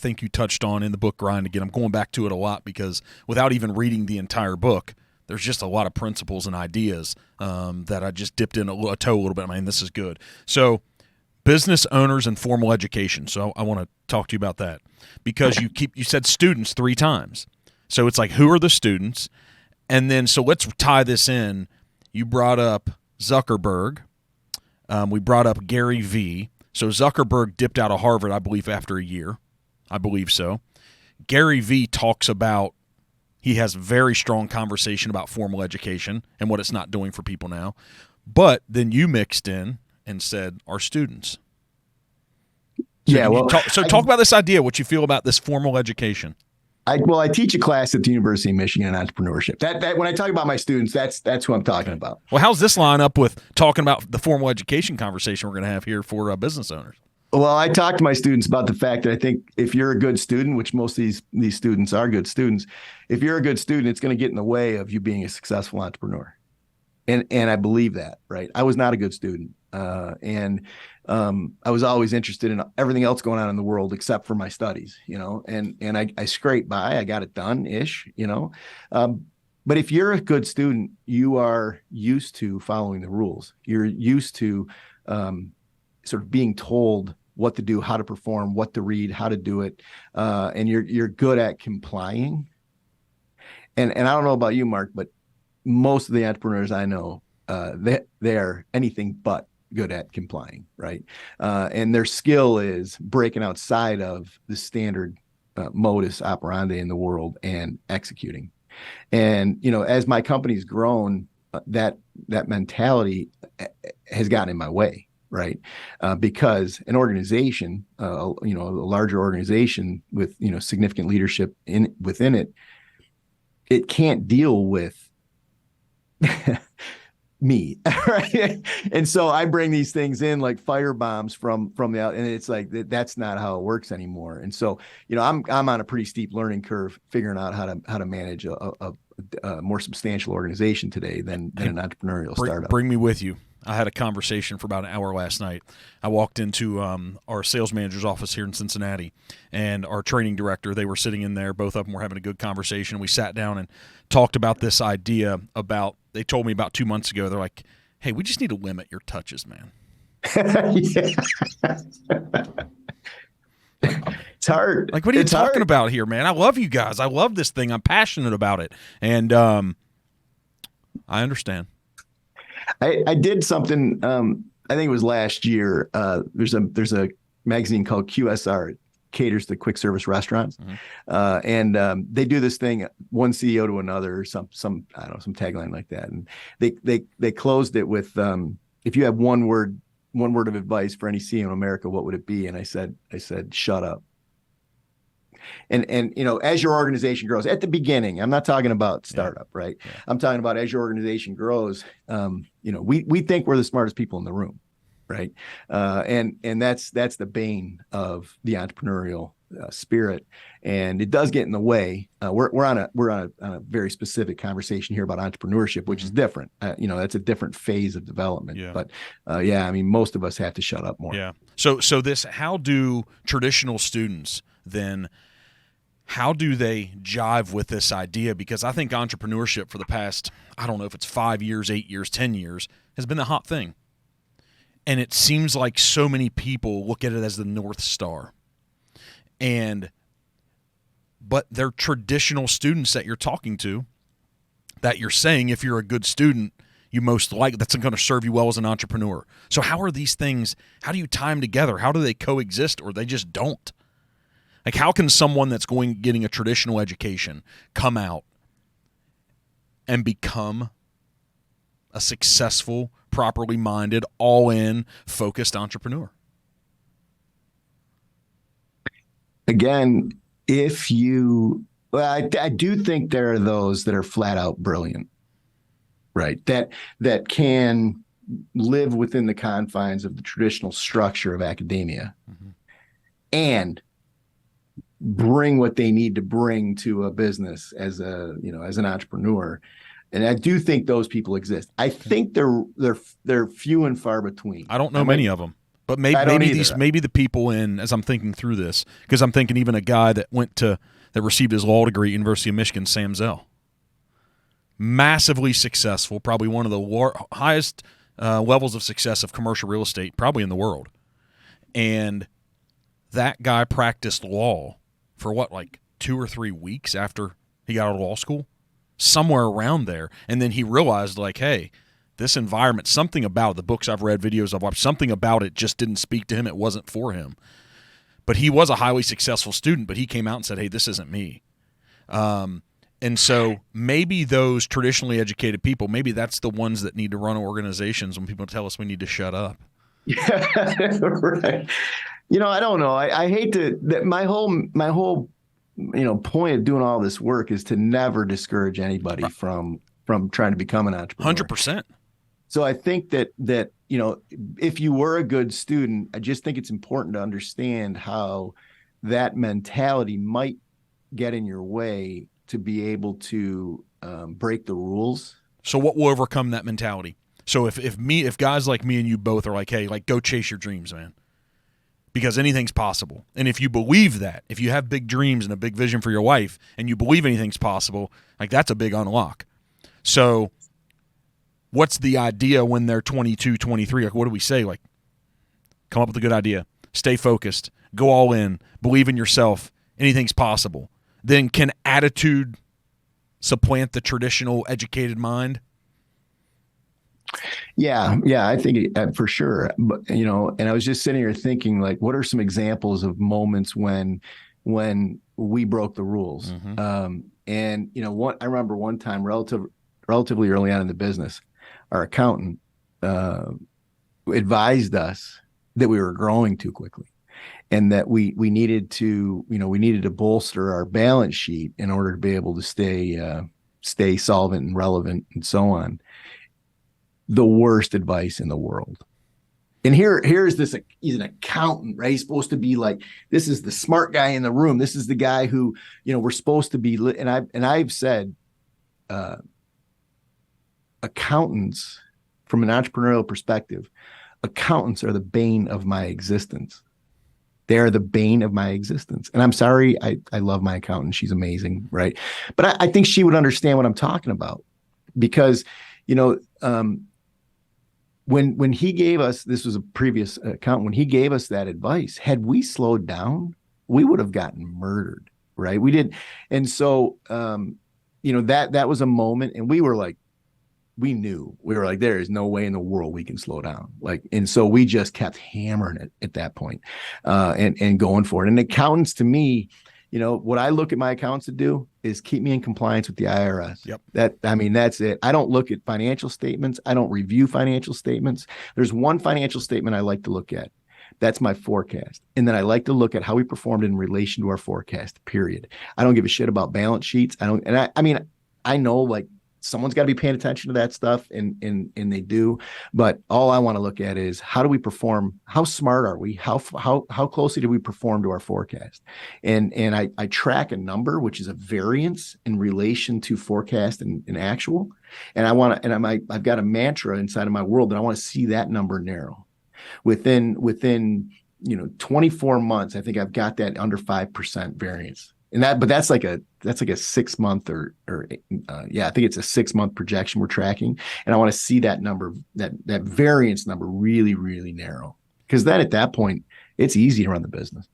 think you touched on in the book Grind. Again, I'm going back to it a lot because without even reading the entire book, there's just a lot of principles and ideas that I just dipped in a toe a little bit. I mean, this is good. So business owners and formal education. So I want to talk to you about that because you said students 3 times. So it's like, who are the students? And then, so let's tie this in. You brought up Zuckerberg. We brought up Gary V. So Zuckerberg dipped out of Harvard, I believe, after a year. I believe so. Gary V talks about, he has very strong conversation about formal education and what it's not doing for people now. But then you mixed in and said, our students. So talk about this idea, what you feel about this formal education. I teach a class at the University of Michigan on entrepreneurship. That when I talk about my students, that's who I'm talking about. Well, how's this line up with talking about the formal education conversation we're going to have here for business owners? Well, I talk to my students about the fact that I think if you're a good student, which most of these students are good students, if you're a good student, it's going to get in the way of you being a successful entrepreneur. And I believe that, right? I was not a good student. I was always interested in everything else going on in the world except for my studies, and I scraped by, I got it done ish, but if you're a good student, you are used to following the rules. You're used to sort of being told what to do, how to perform, what to read, how to do it. And you're good at complying. And I don't know about you, Mark, but most of the entrepreneurs I know, they're anything but good at complying, right? And their skill is breaking outside of the standard modus operandi in the world and executing. And, as my company's grown, that mentality has gotten in my way, right? Because an organization, a larger organization with, significant leadership within it, it can't deal with me, right? And so I bring these things in like fire bombs from the out, and it's like that's not how it works anymore. And so, I'm on a pretty steep learning curve figuring out how to manage a more substantial organization today than an entrepreneurial startup. Bring me with you. I had a conversation for about an hour last night. I walked into our sales manager's office here in Cincinnati, and our training director, they were sitting in there, both of them were having a good conversation. We sat down and talked about this idea about, they told me about 2 months ago, they're like, hey, we just need to limit your touches, man. It's hard. Like, what are you talking about here, man? I love you guys. I love this thing. I'm passionate about it. And I understand. I did something, I think it was last year. There's a magazine called QSR. It caters to quick service restaurants. Mm-hmm. And they do this thing, one CEO to another, or some I don't know, some tagline like that. And they closed it with, if you have one word of advice for any CEO in America, what would it be? And I said, shut up. And as your organization grows, at the beginning, I'm not talking about startup, right? Yeah. I'm talking about as your organization grows, we think we're the smartest people in the room, right? And that's the bane of the entrepreneurial spirit, and it does get in the way. We're on a very specific conversation here about entrepreneurship, which is different. That's a different phase of development. Yeah. But most of us have to shut up more. Yeah. So how do traditional students then? How do they jive with this idea? Because I think entrepreneurship for the past, I don't know if it's 5 years, 8 years, 10 years, has been the hot thing. And it seems like so many people look at it as the North Star. But they're traditional students that you're talking to, that you're saying if you're a good student, you most likely, that's going to serve you well as an entrepreneur. So how are these things, how do you tie them together? How do they coexist, or they just don't? Like, how can someone that's getting a traditional education come out and become a successful, properly minded, all-in, focused entrepreneur? Again, I do think there are those that are flat out brilliant, right? That can live within the confines of the traditional structure of academia, mm-hmm. and bring what they need to bring to a business as an entrepreneur. And I do think those people exist. I think they're few and far between. I don't know many of them. But I don't either. maybe the people in, as I'm thinking through this, because I'm thinking even a guy that received his law degree at University of Michigan, Sam Zell, massively successful, probably one of the highest levels of success of commercial real estate, probably in the world. And that guy practiced law for what, like 2 or 3 weeks after he got out of law school, somewhere around there. And then he realized, like, hey, this environment, something about it, the books I've read, videos I've watched, something about it just didn't speak to him. It wasn't for him. But he was a highly successful student, but he came out and said, hey, this isn't me. And so maybe those traditionally educated people, maybe that's the ones that need to run organizations when people tell us we need to shut up. Yeah, right. I don't know. I hate to, that my whole, point of doing all this work is to never discourage anybody from trying to become an entrepreneur. 100%. So I think that if you were a good student, I just think it's important to understand how that mentality might get in your way to be able to break the rules. So what will overcome that mentality? So if guys like me and you both are like, hey, like, go chase your dreams, man, because anything's possible. And if you believe that, if you have big dreams and a big vision for your life and you believe anything's possible, like, that's a big unlock. So what's the idea when they're 22, 23? Like, what do we say? Like, come up with a good idea. Stay focused. Go all in. Believe in yourself. Anything's possible. Then can attitude supplant the traditional educated mind? Yeah, I think for sure. But and I was just sitting here thinking, like, what are some examples of moments when we broke the rules? Mm-hmm. And I remember one time, relatively early on in the business, our accountant advised us that we were growing too quickly, and that we needed to bolster our balance sheet in order to be able to stay solvent and relevant and so on. The worst advice in the world. And here's this, he's an accountant, right? He's supposed to be like, this is the smart guy in the room. This is the guy who, we're supposed to be. And I've said, accountants, from an entrepreneurial perspective, accountants are the bane of my existence. They are the bane of my existence. And I'm sorry, I love my accountant. She's amazing, right? But I think she would understand what I'm talking about, because, when he gave us, this was a previous accountant, when he gave us that advice, had we slowed down, we would have gotten murdered, right? We did. And so, that was a moment, and we were like, there is no way in the world we can slow down. And so we just kept hammering it at that point, and going for it. And accountants, to me, what I look at my accountants to do is keep me in compliance with the IRS. Yep. That's it. I don't look at financial statements. I don't review financial statements. There's one financial statement I like to look at. That's my forecast. And then I like to look at how we performed in relation to our forecast, period. I don't give a shit about balance sheets. I know, like, someone's got to be paying attention to that stuff, and they do. But all I want to look at is, how do we perform? How smart are we? How closely do we perform to our forecast? And I track a number, which is a variance in relation to forecast and actual. And I've got a mantra inside of my world that I want to see that number narrow. Within 24 months, I think I've got that under 5% variance. But that's like a 6 month I think it's a 6 month projection we're tracking. And I want to see that number, that variance number, really, really narrow. Because then at that point, it's easy to run the business.